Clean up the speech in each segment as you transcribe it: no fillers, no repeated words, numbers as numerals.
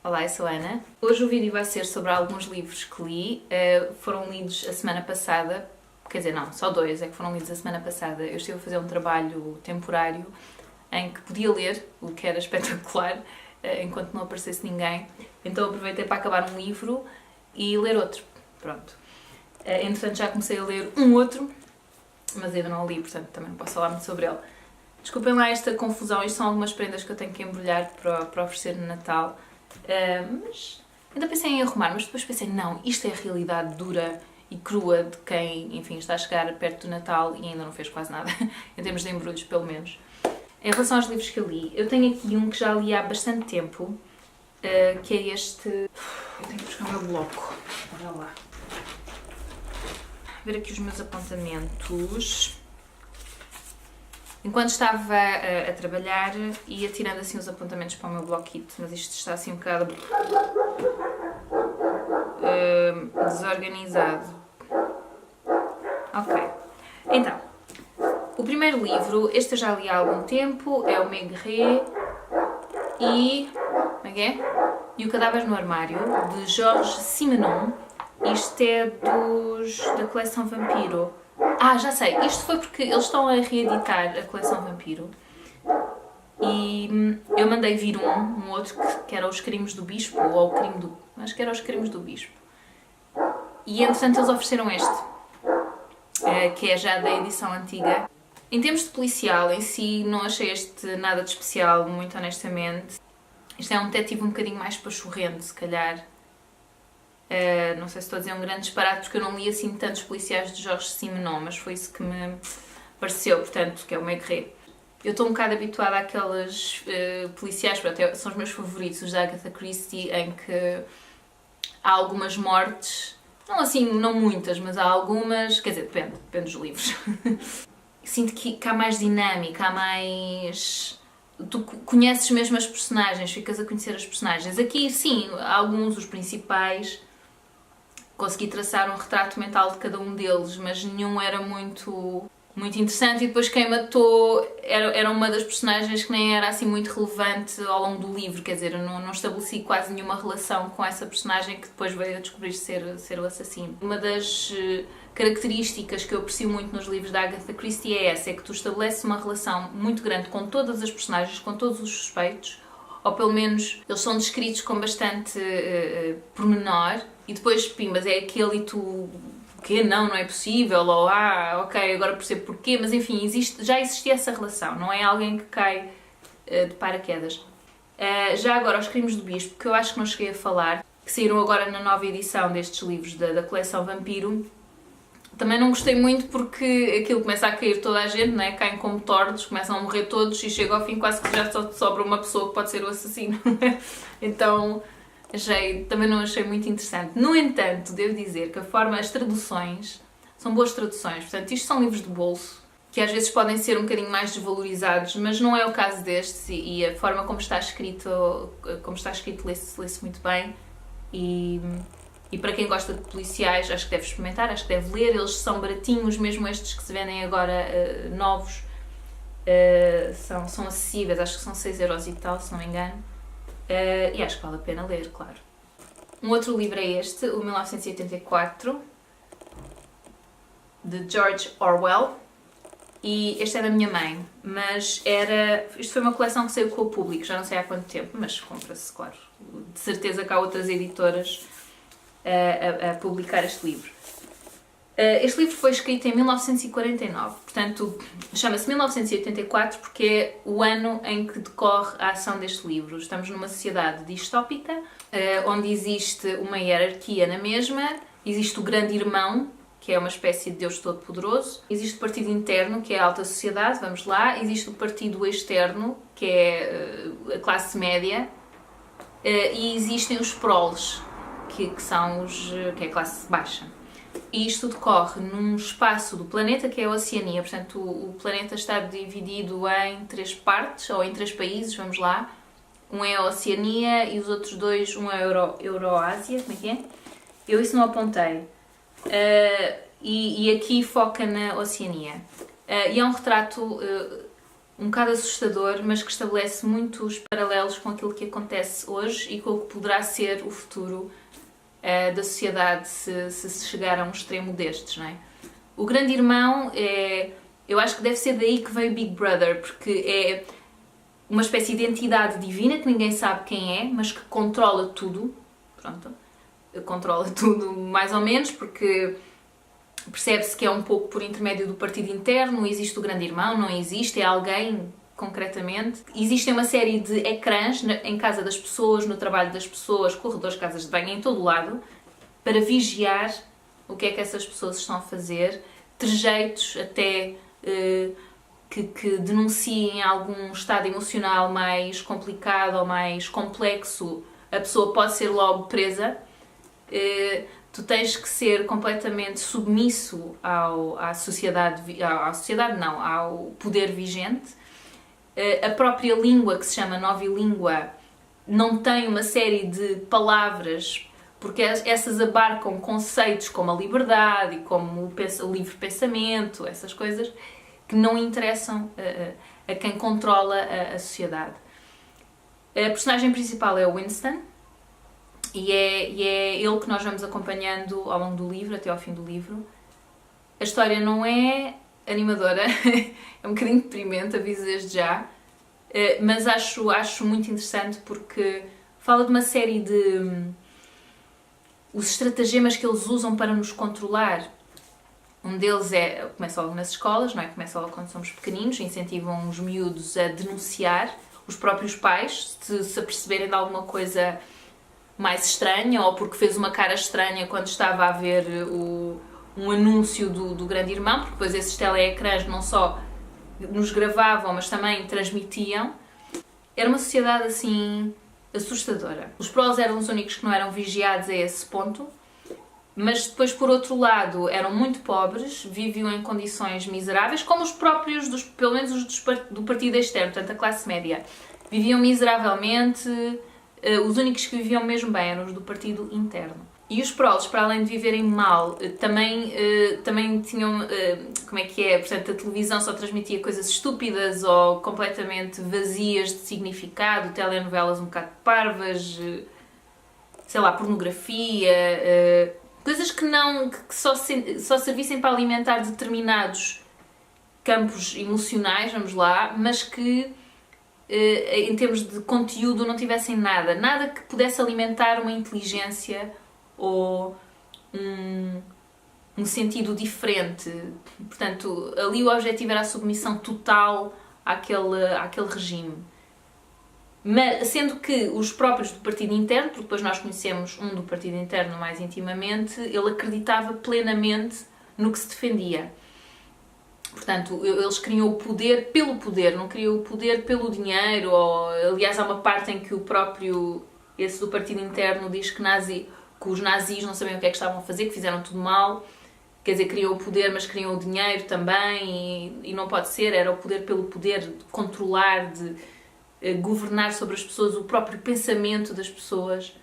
Olá, eu sou a Ana. Hoje o vídeo vai ser sobre alguns livros que li. Foram lidos a semana passada, quer dizer, não, só dois é que foram lidos a semana passada. Eu estive a fazer um trabalho temporário em que podia ler, o que era espetacular, enquanto não aparecesse ninguém. Então aproveitei para acabar um livro e ler outro. Pronto. Entretanto já comecei a ler um outro, mas ainda não o li, portanto também não posso falar muito sobre ele. Desculpem lá esta confusão, isto são algumas prendas que eu tenho que embrulhar para oferecer no Natal. Mas ainda pensei em arrumar, mas depois pensei, não, isto é a realidade dura e crua de quem, enfim, está a chegar perto do Natal e ainda não fez quase nada, em termos de embrulhos pelo menos. Em relação aos livros que eu li, eu tenho aqui um que já li há bastante tempo, que é este... Eu tenho que buscar o meu bloco, olha lá. Ver aqui os meus apontamentos. Enquanto estava a trabalhar, ia tirando assim os apontamentos para o meu bloquito, mas isto está assim um bocado desorganizado. Ok, então, o primeiro livro, este eu já li há algum tempo, é o Maigret e... como é que é? E o Cadáver no Armário, de Georges Simenon. Isto é da coleção Vampiro. Ah, já sei, isto foi porque eles estão a reeditar a coleção Vampiro e eu mandei vir um outro que era Os Crimes do Bispo, ou o Crime do... acho que era Os Crimes do Bispo. E entretanto eles ofereceram este, que é já da edição antiga. Em termos de policial, em si não achei este nada de especial, muito honestamente. Isto é um detetive um bocadinho mais pachorrento, se calhar. Não sei se estou a dizer um grande disparate porque eu não li assim tantos policiais de Georges Simenon, mas foi isso que me pareceu, portanto, que é o Maigret. Eu estou um bocado habituada àqueles policiais, pronto, são os meus favoritos, os da Agatha Christie, em que há algumas mortes, não assim, não muitas, mas há algumas, quer dizer, depende dos livros. Sinto que há mais dinâmica, há mais... Tu conheces mesmo as personagens, ficas a conhecer as personagens. Aqui, sim, alguns, os principais, consegui traçar um retrato mental de cada um deles, mas nenhum era muito interessante e depois quem matou era uma das personagens que nem era assim muito relevante ao longo do livro, quer dizer, eu não estabeleci quase nenhuma relação com essa personagem que depois veio a descobrir ser o assassino. Uma das características que eu aprecio muito nos livros da Agatha Christie é essa, é que tu estabeleces uma relação muito grande com todas as personagens, com todos os suspeitos, ou pelo menos eles são descritos com bastante pormenor, e depois, pimbas, é aquele e tu... o quê? Não é possível, ou ok, agora percebo porquê, mas enfim, já existia essa relação, não é alguém que cai de paraquedas. Já agora, Os Crimes do Bispo, que eu acho que não cheguei a falar, que saíram agora na nova edição destes livros da coleção Vampiro, também não gostei muito porque aquilo começa a cair toda a gente, não é? Caem como tordos, começam a morrer todos e chega ao fim quase que já só sobra uma pessoa que pode ser o assassino. Então também não achei muito interessante. No entanto, devo dizer que as traduções são boas traduções. Portanto, isto são livros de bolso que às vezes podem ser um bocadinho mais desvalorizados, mas não é o caso destes e a forma como está escrito lê-se muito bem e para quem gosta de policiais acho que deve experimentar, acho que deve ler, eles são baratinhos, mesmo estes que se vendem agora novos são acessíveis, acho que são 6€ e tal, se não me engano. E acho que vale a pena ler, claro. Um outro livro é este, o 1984, de George Orwell, e este é da minha mãe, mas isto foi uma coleção que saiu com o público, já não sei há quanto tempo, mas compra-se, claro. De certeza que há outras editoras a publicar este livro. Este livro foi escrito em 1949, portanto chama-se 1984 porque é o ano em que decorre a ação deste livro. Estamos numa sociedade distópica, onde existe uma hierarquia na mesma, existe o grande irmão, que é uma espécie de Deus todo-poderoso, existe o partido interno, que é a alta sociedade, vamos lá, existe o partido externo, que é a classe média, e existem os proles, que é a classe baixa. E isto decorre num espaço do planeta que é a Oceania, portanto o planeta está dividido em 3 partes, ou em 3 países, vamos lá. Um é a Oceania e os outros dois, um é a Euroásia, como é que é? Eu isso não apontei. E aqui foca na Oceania. E é um retrato um bocado assustador, mas que estabelece muitos paralelos com aquilo que acontece hoje e com o que poderá ser o futuro da sociedade se chegar a um extremo destes, não é? O Grande Irmão eu acho que deve ser daí que veio Big Brother, porque é uma espécie de entidade divina que ninguém sabe quem é, mas que controla tudo. Pronto, controla tudo mais ou menos, porque percebe-se que é um pouco por intermédio do partido interno. Existe o Grande Irmão, não existe, é alguém concretamente. Existem uma série de ecrãs em casa das pessoas, no trabalho das pessoas, corredores, casas de banho, em todo o lado, para vigiar o que é que essas pessoas estão a fazer, trejeitos até que denunciem algum estado emocional mais complicado ou mais complexo, a pessoa pode ser logo presa. Tu tens que ser completamente submisso à sociedade, não, ao poder vigente. A própria língua, que se chama novilíngua, não tem uma série de palavras, porque essas abarcam conceitos como a liberdade e como o livre pensamento, essas coisas que não interessam a quem controla a sociedade. A personagem principal é o Winston, e é ele que nós vamos acompanhando ao longo do livro, até ao fim do livro. A história não é animadora, é um bocadinho deprimente, aviso desde já, mas acho muito interessante porque fala de uma série de os estratagemas que eles usam para nos controlar. Um deles começa logo nas escolas, não é? Começa logo quando somos pequeninos, incentivam os miúdos a denunciar os próprios pais, se aperceberem de alguma coisa mais estranha, ou porque fez uma cara estranha quando estava a ver um anúncio do Grande Irmão, porque depois esses teleecrãs não só nos gravavam, mas também transmitiam. Era uma sociedade assim assustadora. Os proles eram os únicos que não eram vigiados a esse ponto, mas depois, por outro lado, eram muito pobres, viviam em condições miseráveis, como os próprios, pelo menos os do partido externo, portanto a classe média. Viviam miseravelmente, os únicos que viviam mesmo bem eram os do partido interno. E os proles, para além de viverem mal, também tinham, como é que é, portanto a televisão só transmitia coisas estúpidas ou completamente vazias de significado, telenovelas um bocado parvas, sei lá, pornografia, coisas que só servissem para alimentar determinados campos emocionais, vamos lá, mas que em termos de conteúdo não tivessem nada que pudesse alimentar uma inteligência ou um sentido diferente. Portanto, ali o objetivo era a submissão total àquele regime. Mas, sendo que os próprios do partido interno, porque depois nós conhecemos um do partido interno mais intimamente, ele acreditava plenamente no que se defendia. Portanto, eles queriam o poder pelo poder, não queriam o poder pelo dinheiro. Ou, aliás, há uma parte em que o próprio, esse do partido interno, diz que os nazis não sabiam o que é que estavam a fazer, que fizeram tudo mal. Quer dizer, queriam o poder, mas queriam o dinheiro também, e não pode ser, era o poder pelo poder, de controlar, de governar sobre as pessoas, o próprio pensamento das pessoas.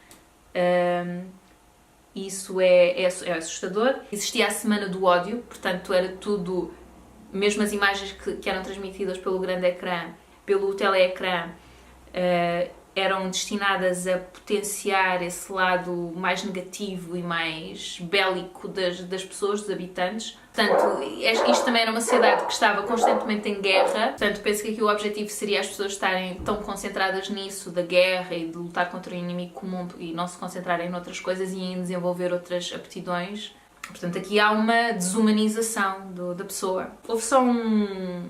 Isso é assustador. Existia a Semana do Ódio, portanto era tudo, mesmo as imagens que eram transmitidas pelo grande ecrã, pelo teleecrã, eram destinadas a potenciar esse lado mais negativo e mais bélico das pessoas, dos habitantes. Portanto, isto também era uma sociedade que estava constantemente em guerra. Portanto, penso que aqui o objetivo seria as pessoas estarem tão concentradas nisso, da guerra e de lutar contra o inimigo comum, e não se concentrarem noutras coisas e em desenvolver outras aptidões. Portanto, aqui há uma desumanização da pessoa. Houve só um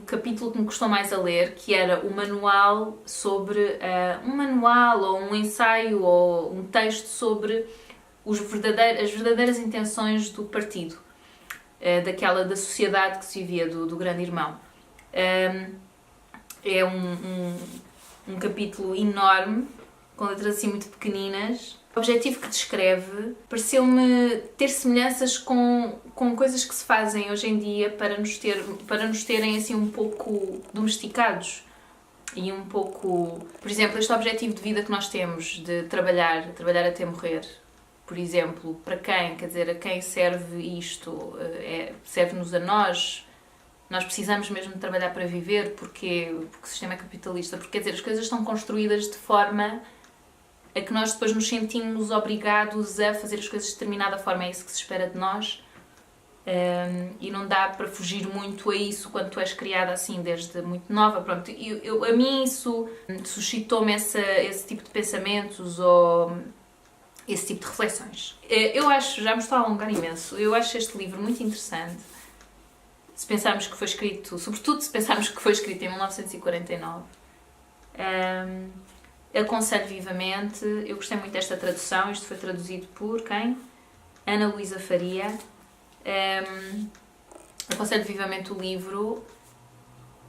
capítulo que me custou mais a ler, que era o manual sobre... um manual ou um ensaio ou um texto sobre as verdadeiras intenções do partido, da sociedade que se vivia, do Grande Irmão. É um capítulo enorme, com letras assim muito pequeninas. O objetivo que descreve pareceu-me ter semelhanças com coisas que se fazem hoje em dia para nos terem assim um pouco domesticados e um pouco... Por exemplo, este objetivo de vida que nós temos de trabalhar até morrer, por exemplo, para quem? Quer dizer, a quem serve isto? Serve-nos a nós? nós precisamos mesmo de trabalhar para viver, porque o sistema é capitalista, porque quer dizer, as coisas estão construídas de forma a que nós depois nos sentimos obrigados a fazer as coisas de determinada forma, é isso que se espera de nós. E não dá para fugir muito a isso quando tu és criada assim desde muito nova. Pronto, a mim isso suscitou-me esse tipo de pensamentos ou esse tipo de reflexões. Eu acho, já me estou a alongar imenso, eu acho este livro muito interessante. Se pensarmos que foi escrito, sobretudo se pensarmos que foi escrito em 1949. Aconselho vivamente, eu gostei muito desta tradução, isto foi traduzido por quem? Ana Luísa Faria. Aconselho vivamente o livro.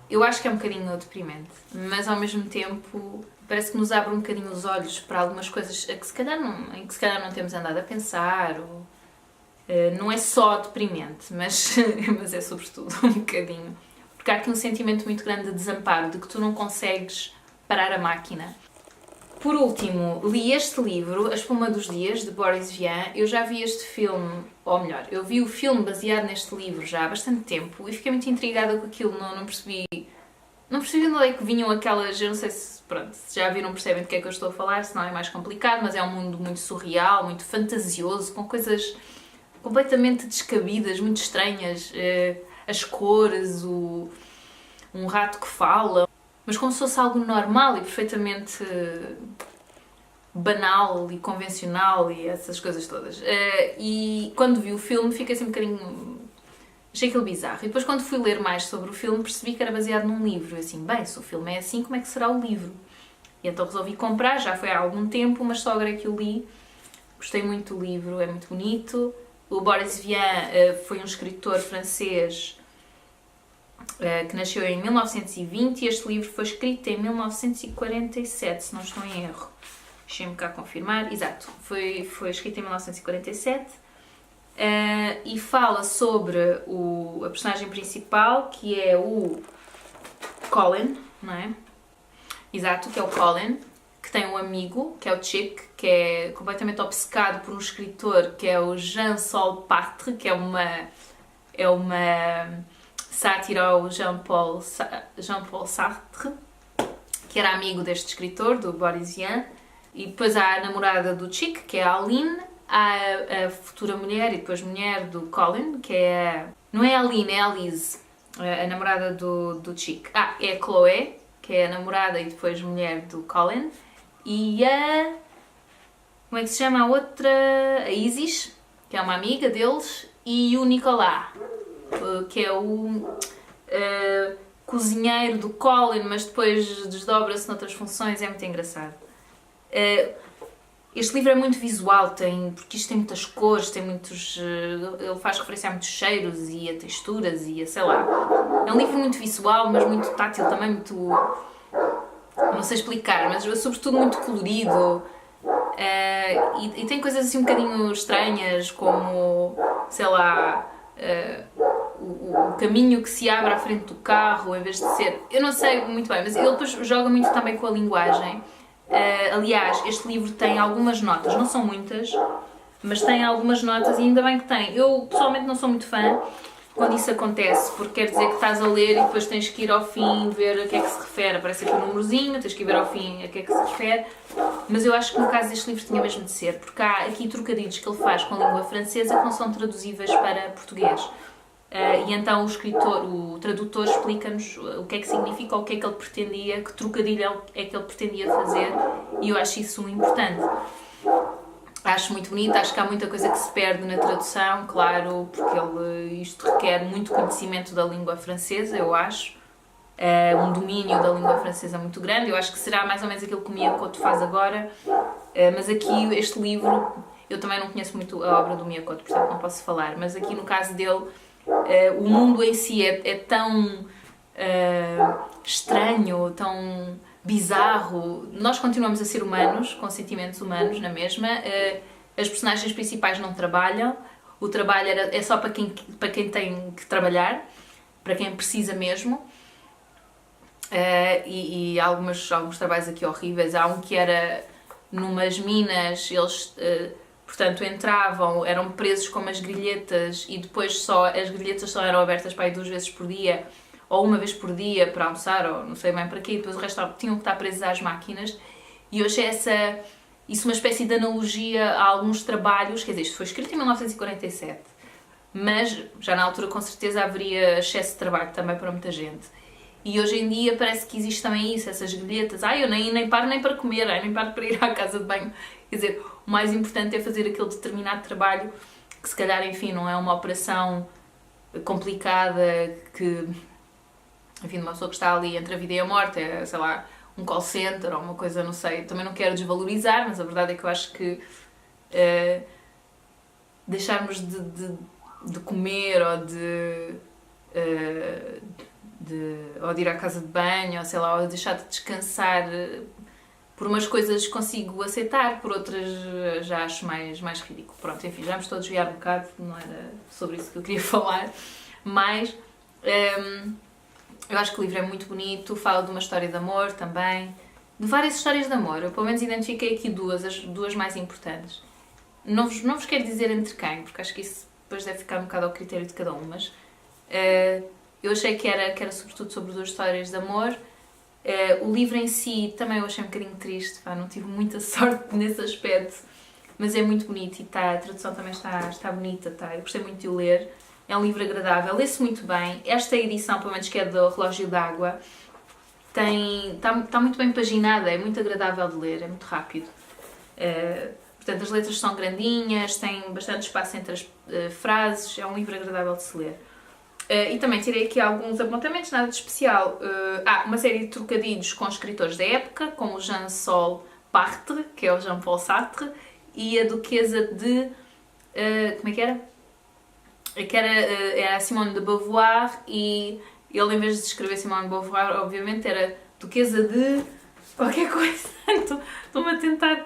Eu acho que é um bocadinho deprimente, mas ao mesmo tempo parece que nos abre um bocadinho os olhos para algumas coisas em que se calhar não temos andado a pensar. Não é só deprimente, mas é sobretudo um bocadinho. Porque há aqui um sentimento muito grande de desamparo, de que tu não consegues parar a máquina. Por último, li este livro, A Espuma dos Dias, de Boris Vian. Eu já vi este filme, ou melhor, eu vi o filme baseado neste livro já há bastante tempo e fiquei muito intrigada com aquilo, não percebi de onde é que vinham aquelas, eu não sei se, pronto, se já viram, percebem do que é que eu estou a falar, senão é mais complicado, mas é um mundo muito surreal, muito fantasioso, com coisas completamente descabidas, muito estranhas, as cores, um rato que fala, mas como se fosse algo normal e perfeitamente banal e convencional e essas coisas todas. E quando vi o filme fiquei assim um bocadinho... achei aquilo bizarro. E depois quando fui ler mais sobre o filme percebi que era baseado num livro. E assim, bem, se o filme é assim, como é que será o livro? E então resolvi comprar, já foi há algum tempo, mas só agora que o li. Gostei muito do livro, é muito bonito. O Boris Vian foi um escritor francês que nasceu em 1920 e este livro foi escrito em 1947, se não estou em erro. Deixem-me cá confirmar. Exato, foi escrito em 1947 e fala sobre a personagem principal, que é o Colin, não é? Exato, que é o Colin, que tem um amigo, que é o Chick, que é completamente obcecado por um escritor, que é o Jean-Saul Sartre, que é uma sátira ao Jean-Paul Sartre, que era amigo deste escritor, do Boris Vian. E depois há a namorada do Chick, que é a Aline, há a futura mulher e depois mulher do Colin, que é... não é a Aline, é a Liz, a namorada do Chick. É a Chloe, que é a namorada e depois mulher do Colin. E a... como é que se chama a outra? A Isis, que é uma amiga deles. E o Nicolas, que é o cozinheiro do Colin, mas depois desdobra-se noutras funções, é muito engraçado. Este livro é muito visual, porque isto tem muitas cores, tem muitos... ele faz referência a muitos cheiros e a texturas e a, sei lá... É um livro muito visual, mas muito tátil também, muito... não sei explicar, mas sobretudo muito colorido. E tem coisas assim um bocadinho estranhas, como, sei lá... o caminho que se abre à frente do carro, em vez de ser... eu não sei muito bem, mas ele depois joga muito também com a linguagem. Aliás, este livro tem algumas notas, não são muitas, mas tem algumas notas e ainda bem que tem. Eu pessoalmente não sou muito fã quando isso acontece, porque quer dizer que estás a ler e depois tens que ir ao fim ver a que é que se refere. Aparece aqui um númerozinho, tens que ir ver ao fim a que é que se refere. Mas eu acho que no caso deste livro tinha mesmo de ser, porque há aqui trocadilhos que ele faz com a língua francesa que não são traduzíveis para português. E então o tradutor explica-nos o que é que significa, o que é que ele pretendia, que trocadilho é que ele pretendia fazer, e eu acho isso importante. Acho muito bonito, acho que há muita coisa que se perde na tradução, claro, porque isto requer muito conhecimento da língua francesa, eu acho. Um domínio da língua francesa muito grande, eu acho que será mais ou menos aquilo que o Miyakoto faz agora, mas aqui este livro, eu também não conheço muito a obra do Miyakoto, portanto não posso falar, mas aqui no caso dele, o mundo em si é tão estranho, tão bizarro. Nós continuamos a ser humanos, com sentimentos humanos na mesma. As personagens principais não trabalham, o trabalho é só para quem tem que trabalhar, para quem precisa mesmo. E há alguns trabalhos aqui horríveis. Há um que era numas minas, eles Portanto, entravam, eram presos com umas grilhetas e depois só as grilhetas só eram abertas para aí 2 vezes por dia ou uma vez por dia para almoçar ou não sei bem para quê, e depois o resto tinham que estar presos às máquinas. E eu achei isso uma espécie de analogia a alguns trabalhos, quer dizer, isto foi escrito em 1947, mas já na altura com certeza haveria excesso de trabalho também para muita gente. E hoje em dia parece que existe também isso, essas grilhetas. Eu nem paro nem para comer, nem paro para ir à casa de banho. Quer dizer, o mais importante é fazer aquele determinado trabalho que se calhar, enfim, não é uma operação complicada que, enfim, uma pessoa que está ali entre a vida e a morte, é, sei lá, um call center ou uma coisa, não sei. Também não quero desvalorizar, mas a verdade é que eu acho que deixarmos de comer ou ou de ir à casa de banho, ou sei lá, ou deixar de descansar, por umas coisas consigo aceitar, por outras já acho mais ridículo. Pronto, enfim, já me estou a desviar um bocado, não era sobre isso que eu queria falar, mas eu acho que o livro é muito bonito, fala de uma história de amor também, de várias histórias de amor. Eu pelo menos identifiquei aqui as duas mais importantes. Não vos quero dizer entre quem, porque acho que isso depois deve ficar um bocado ao critério de cada um, mas eu achei que era sobretudo sobre 2 histórias de amor. O livro em si também eu achei um bocadinho triste, não tive muita sorte nesse aspecto, mas é muito bonito e a tradução também está bonita, eu gostei muito de o ler. É um livro agradável, lê-se muito bem. Esta edição, pelo menos que é do Relógio d'Água, está muito bem paginada, é muito agradável de ler, é muito rápido. Portanto, as letras são grandinhas, tem bastante espaço entre as frases, é um livro agradável de se ler. E também tirei aqui alguns apontamentos, nada de especial. Uma série de trocadilhos com escritores da época, como o Jean-Paul Sartre, que é o Jean-Paul Sartre, e a duquesa de... como é que era? Era a Simone de Beauvoir, e ele, em vez de escrever Simone de Beauvoir, obviamente era duquesa de... qualquer coisa. Estou-me a tentar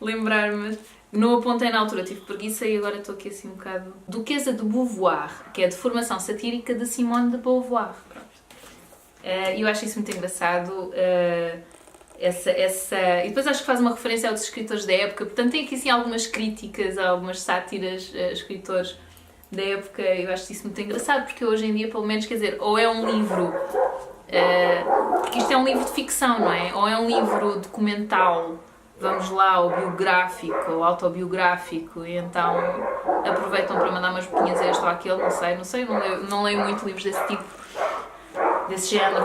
lembrar, mas... Não apontei na altura, tive preguiça e agora estou aqui assim um bocado... Duquesa de Beauvoir, que é de formação satírica de Simone de Beauvoir. Eu acho isso muito engraçado. E depois acho que faz uma referência a outros escritores da época. Portanto, tem aqui assim algumas críticas, algumas sátiras a escritores da época. Eu acho isso muito engraçado, porque hoje em dia, pelo menos, quer dizer, ou é um livro... porque isto é um livro de ficção, não é? Ou é um livro documental... Vamos lá, ou biográfico, ou autobiográfico, e então aproveitam para mandar umas boquinhas a este ou aquele, não sei, não leio muito livros desse tipo, desse género.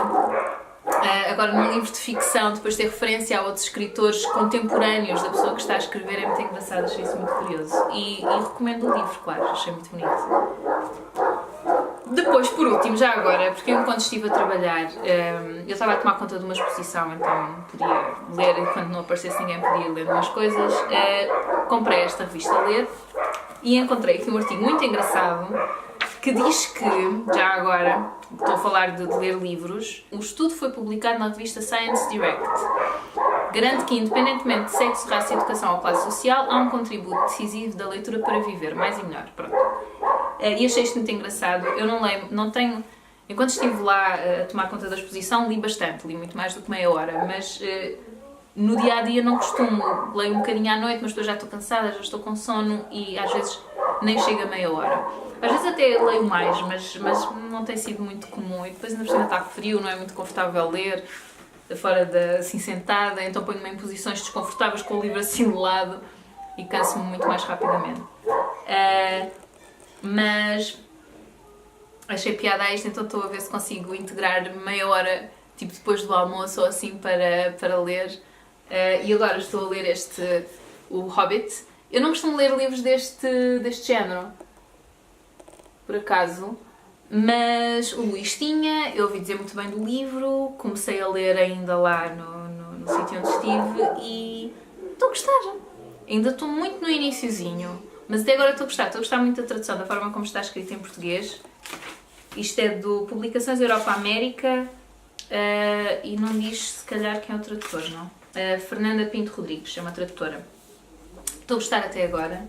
Agora, num livro de ficção, depois ter referência a outros escritores contemporâneos da pessoa que está a escrever é muito engraçado, achei isso muito curioso. E recomendo o livro, claro, achei muito bonito. Depois, por último, já agora, porque eu quando estive a trabalhar, eu estava a tomar conta de uma exposição, então podia ler, e quando não aparecesse ninguém podia ler umas coisas, comprei esta revista a ler e encontrei aqui um artigo muito engraçado que diz que, já agora, estou a falar de ler livros, o estudo foi publicado na revista Science Direct. Garante que, independentemente de sexo, raça, educação ou classe social, há um contributo decisivo da leitura para viver mais e melhor. Pronto. E achei isto muito engraçado. Eu não leio, não tenho... Enquanto estive lá a tomar conta da exposição, li bastante, li muito mais do que meia hora, mas no dia-a-dia não costumo. Leio um bocadinho à noite, mas depois já estou cansada, já estou com sono e às vezes nem chega a meia hora. Às vezes até leio mais, mas não tem sido muito comum. E depois ainda por cima está frio, não é muito confortável ler, fora assim sentada, então ponho-me em posições desconfortáveis com o livro assim de lado e canso-me muito mais rapidamente. Mas achei piada a isto, então estou a ver se consigo integrar meia hora, tipo depois do almoço ou assim, para ler. E agora estou a ler o Hobbit. Eu não costumo ler livros deste género, por acaso, mas o Luís tinha, eu ouvi dizer muito bem do livro, comecei a ler ainda lá no sítio onde estive e estou a gostar. Ainda estou muito no iniciozinho, mas até agora estou a gostar muito da tradução, da forma como está escrito em português. Isto é do Publicações Europa América e não diz se calhar quem é o tradutor, não? Fernanda Pinto Rodrigues, é uma tradutora. Estou a gostar até agora.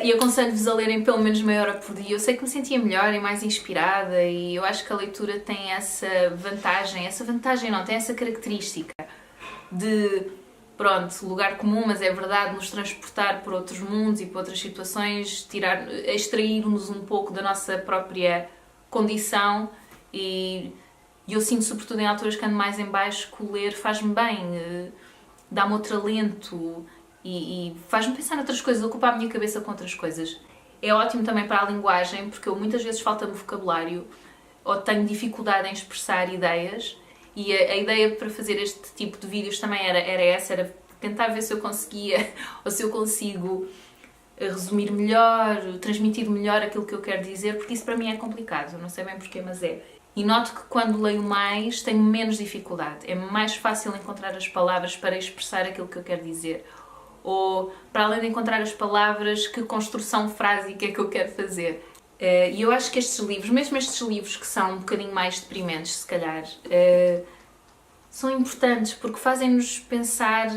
E aconselho-vos a lerem pelo menos meia hora por dia. Eu sei que me sentia melhor e mais inspirada e eu acho que a leitura tem essa vantagem não, tem essa característica de pronto, lugar comum, mas é verdade, nos transportar para outros mundos e para outras situações, extrair-nos um pouco da nossa própria condição e eu sinto, sobretudo em alturas que ando mais em baixo, que o ler faz-me bem, dá-me outro alento e faz-me pensar noutras coisas, ocupar a minha cabeça com outras coisas. É ótimo também para a linguagem, porque eu muitas vezes falta-me vocabulário ou tenho dificuldade em expressar ideias. E a ideia para fazer este tipo de vídeos também era essa, era tentar ver se eu conseguia ou se eu consigo resumir melhor, transmitir melhor aquilo que eu quero dizer, porque isso para mim é complicado, eu não sei bem porquê, mas é. E noto que quando leio mais tenho menos dificuldade, é mais fácil encontrar as palavras para expressar aquilo que eu quero dizer. Ou, para além de encontrar as palavras, que construção frásica é que eu quero fazer. E eu acho que estes livros, mesmo estes livros que são um bocadinho mais deprimentes, se calhar, são importantes porque fazem-nos pensar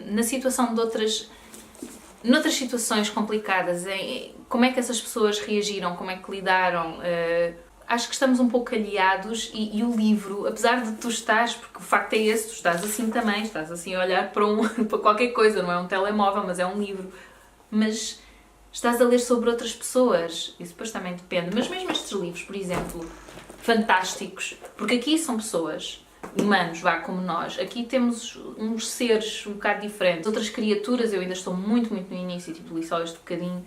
na situação de noutras situações complicadas, em como é que essas pessoas reagiram, como é que lidaram. Acho que estamos um pouco aliados e o livro, apesar de tu estares, porque o facto é esse, tu estás assim também, estás assim a olhar para qualquer coisa, não é um telemóvel, mas é um livro. Mas estás a ler sobre outras pessoas, isso depois também depende. Mas mesmo estes livros, por exemplo, fantásticos, porque aqui são pessoas, humanos, vá, como nós. Aqui temos uns seres um bocado diferentes. Outras criaturas, eu ainda estou muito, muito no início, tipo, li só este bocadinho.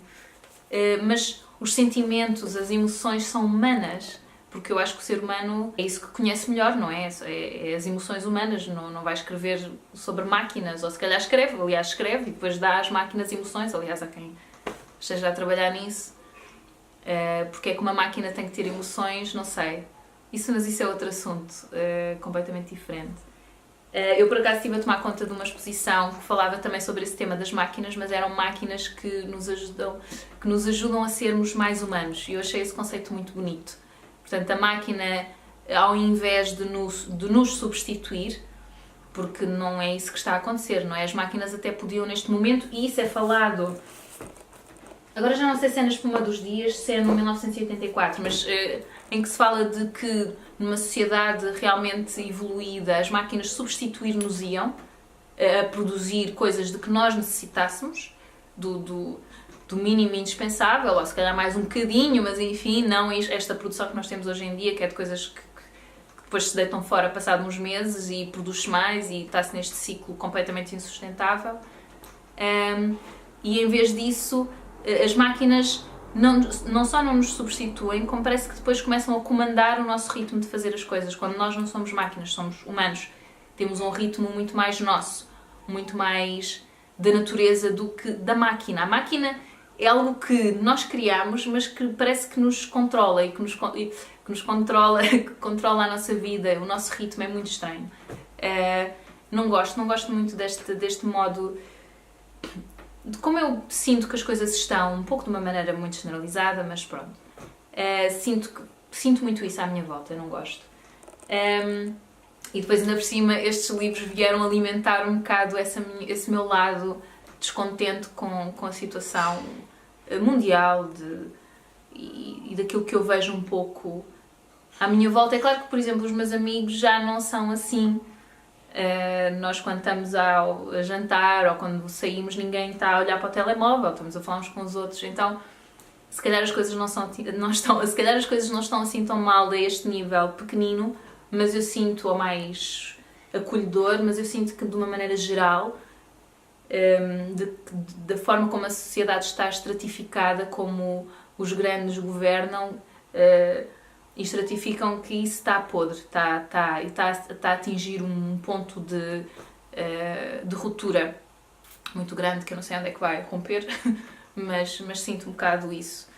Mas os sentimentos, as emoções são humanas, porque eu acho que o ser humano é isso que conhece melhor, não é? É as emoções humanas, não vai escrever sobre máquinas, ou se calhar escreve, aliás escreve, e depois dá às máquinas emoções, aliás há quem esteja a trabalhar nisso, porque é que uma máquina tem que ter emoções, não sei. Mas isso é outro assunto, completamente diferente. Eu por acaso estive a tomar conta de uma exposição que falava também sobre esse tema das máquinas, mas eram máquinas que nos ajudam a sermos mais humanos, e eu achei esse conceito muito bonito. Portanto, a máquina, ao invés de nos substituir, porque não é isso que está a acontecer, não é? As máquinas até podiam neste momento, e isso é falado. Agora já não sei se é na Espuma dos Dias, se é no 1984, mas em que se fala de que numa sociedade realmente evoluída as máquinas substituir-nos-iam a produzir coisas de que nós necessitássemos, do mínimo indispensável, ou se calhar mais um bocadinho, mas enfim, não esta produção que nós temos hoje em dia, que é de coisas que depois se deitam fora passado uns meses e produz-se mais e está-se neste ciclo completamente insustentável. E em vez disso, as máquinas não só não nos substituem, como parece que depois começam a comandar o nosso ritmo de fazer as coisas. Quando nós não somos máquinas, somos humanos, temos um ritmo muito mais nosso, muito mais da natureza do que da máquina. A máquina é algo que nós criamos, mas que parece que nos controla e que nos controla, que controla a nossa vida, o nosso ritmo é muito estranho. Não gosto muito deste modo. De como eu sinto que as coisas estão, um pouco de uma maneira muito generalizada, mas pronto. Sinto muito isso à minha volta, eu não gosto. E depois, ainda por cima, estes livros vieram alimentar um bocado esse meu lado descontente com a situação mundial e daquilo que eu vejo um pouco à minha volta. É claro que, por exemplo, os meus amigos já não são assim. Nós quando estamos a jantar ou quando saímos ninguém está a olhar para o telemóvel, estamos a falar uns com os outros, então se calhar as coisas não estão assim tão mal a este nível pequenino, mas eu sinto, ou mais acolhedor, mas eu sinto que de uma maneira geral, da forma como a sociedade está estratificada, como os grandes governam, e estratificam que isso está podre, está a atingir um ponto de ruptura muito grande, que eu não sei onde é que vai romper, mas sinto um bocado isso.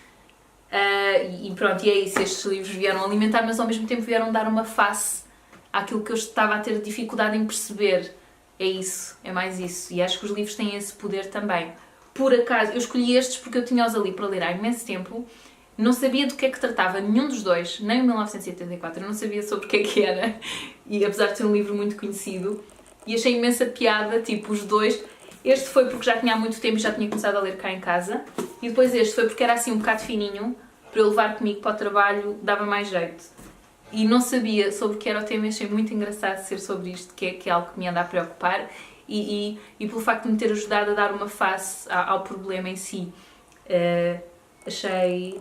E pronto, e é isso, estes livros vieram alimentar, mas ao mesmo tempo vieram dar uma face àquilo que eu estava a ter dificuldade em perceber. É isso, é mais isso, e acho que os livros têm esse poder também. Por acaso, eu escolhi estes porque eu tinha-os ali para ler há imenso tempo. Não sabia do que é que tratava nenhum dos dois, nem o 1984, eu não sabia sobre o que era, e apesar de ser um livro muito conhecido, e achei imensa piada, tipo, os dois. Este foi porque já tinha há muito tempo e já tinha começado a ler cá em casa, e depois este foi porque era assim um bocado fininho, para eu levar comigo para o trabalho, dava mais jeito. E não sabia sobre o que era o tema, achei muito engraçado ser sobre isto, que é algo que me anda a preocupar, e pelo facto de me ter ajudado a dar uma face ao problema em si. Achei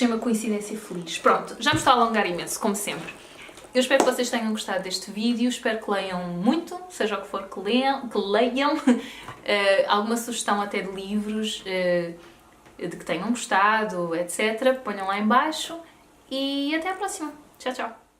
uma coincidência feliz. Pronto, já me estou a alongar imenso, como sempre. Eu espero que vocês tenham gostado deste vídeo, espero que leiam muito, seja o que for que leiam. Alguma sugestão até de livros de que tenham gostado, etc. Ponham lá em baixo e até à próxima. Tchau, tchau!